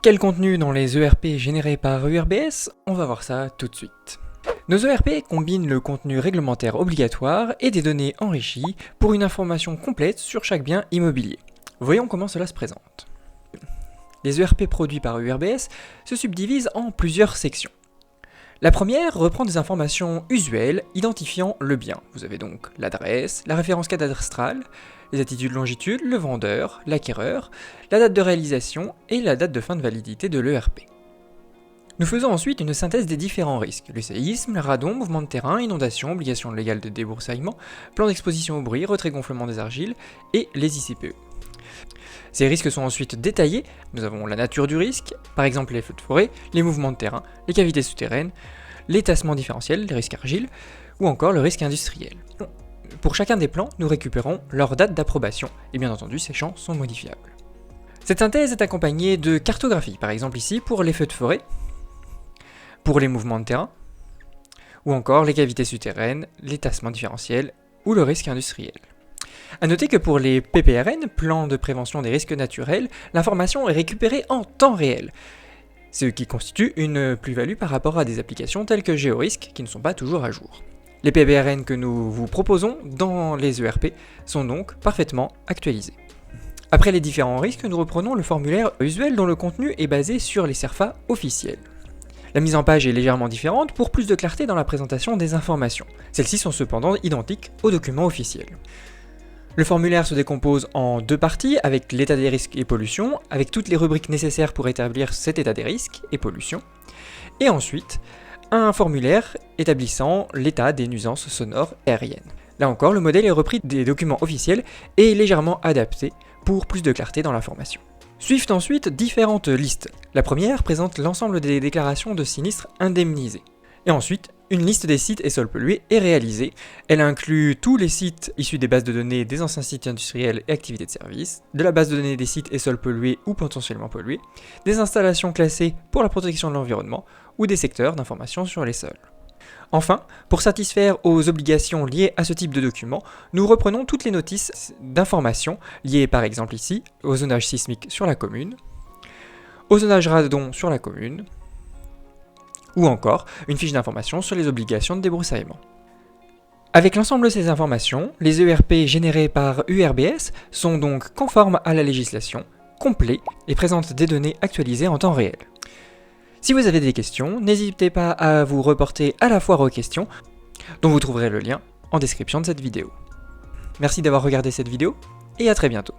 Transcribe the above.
Quel contenu dans les ERP générés par URBS? On va voir ça tout de suite. Nos ERP combinent le contenu réglementaire obligatoire et des données enrichies pour une information complète sur chaque bien immobilier. Voyons comment cela se présente. Les ERP produits par URBS se subdivisent en plusieurs sections. La première reprend des informations usuelles identifiant le bien. Vous avez donc l'adresse, la référence cadastrale, les attitudes longitudes, le vendeur, l'acquéreur, la date de réalisation et la date de fin de validité de l'ERP. Nous faisons ensuite une synthèse des différents risques, le séisme, le radon, mouvement de terrain, inondation, obligation légale de débroussaillement, plan d'exposition au bruit, retrait-gonflement des argiles et les ICPE. Ces risques sont ensuite détaillés, nous avons la nature du risque, par exemple les feux de forêt, les mouvements de terrain, les cavités souterraines, les tassements différentiels, les risques argiles, ou encore le risque industriel. Pour chacun des plans, nous récupérons leur date d'approbation, et bien entendu ces champs sont modifiables. Cette synthèse est accompagnée de cartographie, par exemple ici pour les feux de forêt, pour les mouvements de terrain, ou encore les cavités souterraines, les tassements différentiels, ou le risque industriel. A noter que pour les PPRN, plans de prévention des risques naturels, l'information est récupérée en temps réel, ce qui constitue une plus-value par rapport à des applications telles que GeoRisk qui ne sont pas toujours à jour. Les PPRN que nous vous proposons dans les ERP sont donc parfaitement actualisés. Après les différents risques, nous reprenons le formulaire usuel dont le contenu est basé sur les CERFA officiels. La mise en page est légèrement différente pour plus de clarté dans la présentation des informations. Celles-ci sont cependant identiques aux documents officiels. Le formulaire se décompose en deux parties avec l'état des risques et pollution, avec toutes les rubriques nécessaires pour établir cet état des risques et pollution, et ensuite un formulaire établissant l'état des nuisances sonores et aériennes. Là encore, le modèle est repris des documents officiels et est légèrement adapté pour plus de clarté dans l'information. Suivent ensuite différentes listes. La première présente l'ensemble des déclarations de sinistres indemnisés. Et ensuite, une liste des sites et sols pollués est réalisée. Elle inclut tous les sites issus des bases de données des anciens sites industriels et activités de service, de la base de données des sites et sols pollués ou potentiellement pollués, des installations classées pour la protection de l'environnement ou des secteurs d'information sur les sols. Enfin, pour satisfaire aux obligations liées à ce type de document, nous reprenons toutes les notices d'information liées par exemple ici au zonage sismique sur la commune, au zonage radon sur la commune, ou encore une fiche d'information sur les obligations de débroussaillement. Avec l'ensemble de ces informations, les ERP générés par URBS sont donc conformes à la législation, complets et présentent des données actualisées en temps réel. Si vous avez des questions, n'hésitez pas à vous reporter à la foire aux questions, dont vous trouverez le lien en description de cette vidéo. Merci d'avoir regardé cette vidéo, et à très bientôt.